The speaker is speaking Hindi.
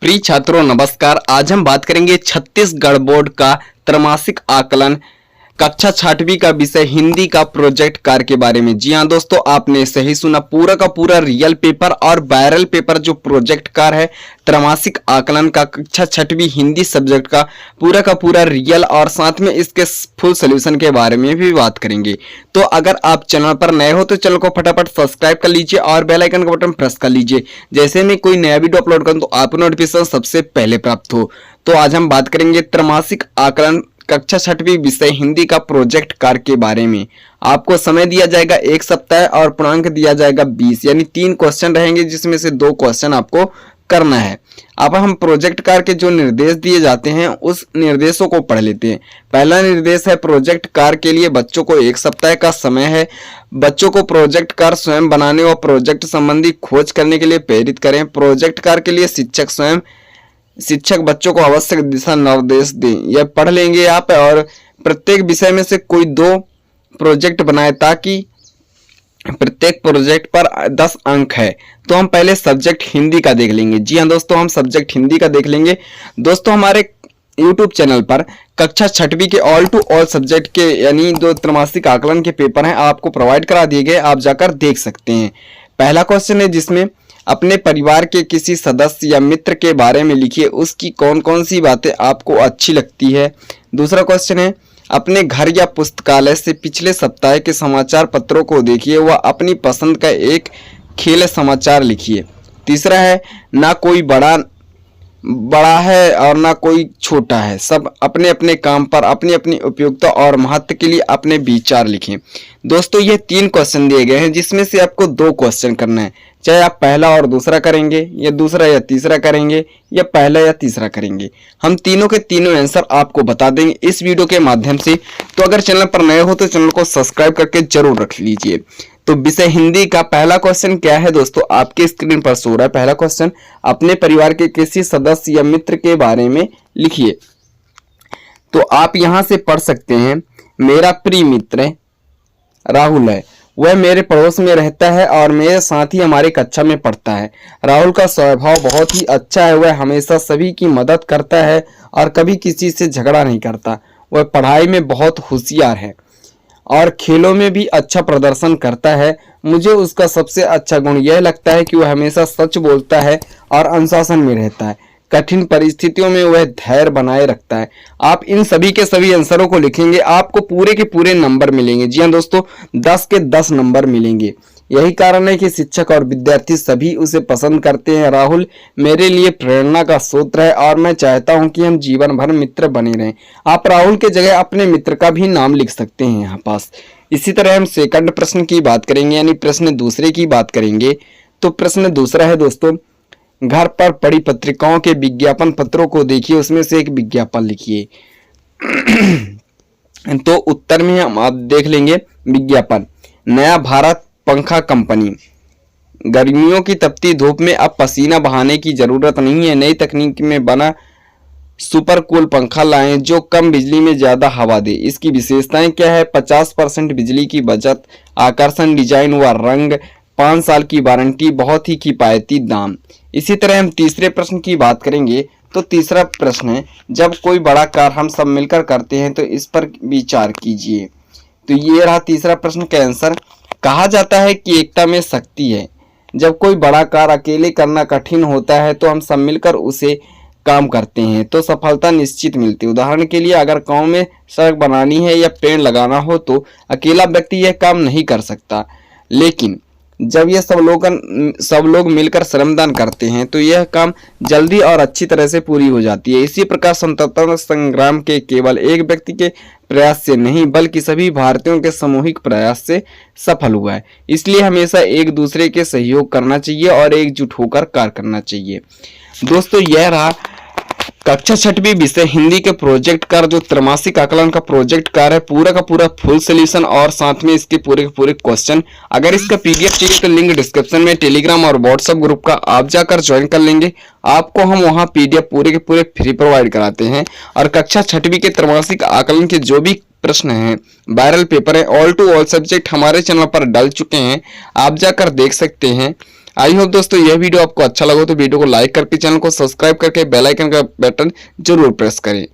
प्रिय छात्रों नमस्कार। आज हम बात करेंगे छत्तीसगढ़ बोर्ड का त्रैमासिक आकलन कक्षा 6वीं का विषय हिंदी का प्रोजेक्ट कार्य के बारे में। जी हाँ दोस्तों, आपने सही सुना। पूरा का पूरा रियल पेपर और वायरल पेपर जो प्रोजेक्ट कार्य है त्रैमासिक आकलन का कक्षा 6वीं हिंदी सब्जेक्ट का पूरा रियल और साथ में इसके फुल सोल्यूशन के बारे में भी बात करेंगे। तो अगर आप चैनल पर नए हो तो चैनल को फटाफट सब्सक्राइब कर लीजिए और बेल आइकन का बटन प्रेस कर लीजिए, जैसे मैं कोई नया वीडियो अपलोड करूं तो आपको नोटिफिकेशन सबसे पहले प्राप्त हो। तो आज हम बात करेंगे त्रैमासिक आकलन कक्षा 6वीं विषय हिंदी का प्रोजेक्ट कार्य के बारे में। आपको समय दिया जाएगा 1 सप्ताह और पूर्णांक दिया जाएगा 20, यानी 3 क्वेश्चन रहेंगे जिसमें से 2 क्वेश्चन आपको करना है। अब हम प्रोजेक्ट कार्य के जो निर्देश दिए जाते हैं उस निर्देशों को पढ़ लेते हैं। पहला निर्देश है प्रोजेक्ट कार्य के लिए बच्चों को 1 सप्ताह का समय है। बच्चों को प्रोजेक्ट कार्य स्वयं बनाने और प्रोजेक्ट संबंधी खोज करने के लिए प्रेरित करें। प्रोजेक्ट कार्य के लिए शिक्षक बच्चों को आवश्यक दिशा निर्देश दें। यह पढ़ लेंगे आप। और प्रत्येक विषय में से कोई 2 प्रोजेक्ट बनाए ताकि प्रत्येक प्रोजेक्ट पर 10 अंक है। तो हम पहले सब्जेक्ट हिंदी का देख लेंगे। जी हाँ दोस्तों, हम सब्जेक्ट हिंदी का देख लेंगे। दोस्तों हमारे YouTube चैनल पर कक्षा 6वीं के ऑल टू ऑल सब्जेक्ट के यानी जो त्रैमासिक आकलन के पेपर हैं आपको प्रोवाइड करा दिए गए, आप जाकर देख सकते हैं। पहला क्वेश्चन है जिसमें अपने परिवार के किसी सदस्य या मित्र के बारे में लिखिए, उसकी कौन कौन सी बातें आपको अच्छी लगती है। दूसरा क्वेश्चन है अपने घर या पुस्तकालय से पिछले सप्ताह के समाचार पत्रों को देखिए व अपनी पसंद का एक खेल समाचार लिखिए। तीसरा है ना कोई बड़ा है और ना कोई छोटा है, सब अपने अपने काम पर अपनी अपनी उपयोगिता और महत्व के लिए अपने विचार लिखें। दोस्तों ये 3 क्वेश्चन दिए गए हैं जिसमें से आपको 2 क्वेश्चन करना है, चाहे आप पहला और दूसरा करेंगे या दूसरा या तीसरा करेंगे या पहला या तीसरा करेंगे। हम तीनों के तीनों आंसर आपको बता देंगे इस वीडियो के माध्यम से। तो अगर चैनल पर नए हो तो चैनल को सब्सक्राइब करके जरूर रख लीजिए। तो विषय हिंदी का पहला क्वेश्चन क्या है दोस्तों, आपके स्क्रीन पर सो रहा है। पहला क्वेश्चन अपने परिवार के किसी सदस्य या मित्र के बारे में लिखिए। तो आप यहां से पढ़ सकते हैं, मेरा प्रिय मित्र राहुल है, वह मेरे पड़ोस में रहता है और मेरे साथ ही हमारी कक्षा में पढ़ता है। राहुल का स्वभाव बहुत ही अच्छा है, वह हमेशा सभी की मदद करता है और कभी किसी से झगड़ा नहीं करता। वह पढ़ाई में बहुत होशियार है और खेलों में भी अच्छा प्रदर्शन करता है। मुझे उसका सबसे अच्छा गुण यह लगता है कि वह हमेशा सच बोलता है और अनुशासन में रहता है। कठिन परिस्थितियों में वह धैर्य बनाए रखता है। आप इन सभी के सभी आंसरों को लिखेंगे, आपको पूरे के पूरे नंबर मिलेंगे। जी हाँ दोस्तों, 10 के 10 नंबर मिलेंगे। यही कारण है कि शिक्षक और विद्यार्थी सभी उसे पसंद करते हैं। राहुल मेरे लिए प्रेरणा का स्रोत है और मैं चाहता हूं कि हम जीवन भर मित्र बने रहें। आप राहुल के जगह अपने मित्र का भी नाम लिख सकते हैं यहाँ पास। इसी तरह हम सेकंड प्रश्न की बात करेंगे, यानी प्रश्न दूसरे की बात करेंगे। तो प्रश्न दूसरा है दोस्तों, घर पर पड़ी पत्रिकाओं के विज्ञापन पत्रों को देखिए, उसमें से एक विज्ञापन लिखिए। तो उत्तर में हम आप देख लेंगे विज्ञापन, नया भारत पंखा कंपनी। गर्मियों की तपती धूप में अब पसीना बहाने की जरूरत नहीं है, नई तकनीक में बना सुपर कूल पंखा लाएं जो कम बिजली में ज्यादा हवा दे। इसकी विशेषताएं क्या है? 50% बिजली की बचत, आकर्षण डिजाइन व रंग, 5 साल की वारंटी, बहुत ही किफायती दाम। इसी तरह हम तीसरे प्रश्न की बात करेंगे। तो तीसरा प्रश्न है, जब कोई बड़ा कार्य हम सब मिलकर करते हैं तो इस पर विचार कीजिए। तो ये रहा तीसरा प्रश्न का आंसर। कहा जाता है कि एकता में शक्ति है। जब कोई बड़ा कार्य अकेले करना कठिन होता है तो हम सब मिलकर उसे काम करते हैं तो सफलता निश्चित मिलती है। उदाहरण के लिए अगर गांव में सड़क बनानी है या पेड़ लगाना हो तो अकेला व्यक्ति यह काम नहीं कर सकता, लेकिन जब यह सब लोग मिलकर श्रमदान करते हैं तो यह काम जल्दी और अच्छी तरह से पूरी हो जाती है। इसी प्रकार स्वतंत्रता संग्राम के केवल एक व्यक्ति के प्रयास से नहीं बल्कि सभी भारतीयों के सामूहिक प्रयास से सफल हुआ है। इसलिए हमेशा एक दूसरे के सहयोग करना चाहिए और एकजुट होकर कार्य करना चाहिए। दोस्तों यह रहा कक्षा 6वीं विषय हिंदी के प्रोजेक्ट कार्य जो त्रैमासिक आकलन का प्रोजेक्ट कार्य है, पूरा का पूरा फुल सोल्यूशन और साथ में इसके पूरे के पूरे क्वेश्चन। अगर इसका पीडीएफ चाहिए तो लिंक डिस्क्रिप्शन में टेलीग्राम और व्हाट्सएप ग्रुप का आप जाकर ज्वाइन कर लेंगे। आपको हम वहां पीडीएफ पूरे के पूरे फ्री प्रोवाइड कराते हैं। और कक्षा 6वीं के त्रैमासिक आकलन के जो भी प्रश्न हैं, वायरल पेपर है, ऑल टू ऑल सब्जेक्ट हमारे चैनल पर डाल चुके हैं, आप जाकर देख सकते हैं। आई होप दोस्तों यह वीडियो आपको अच्छा लगा तो वीडियो को लाइक करके चैनल को सब्सक्राइब करके बेल आइकन का बटन जरूर प्रेस करें।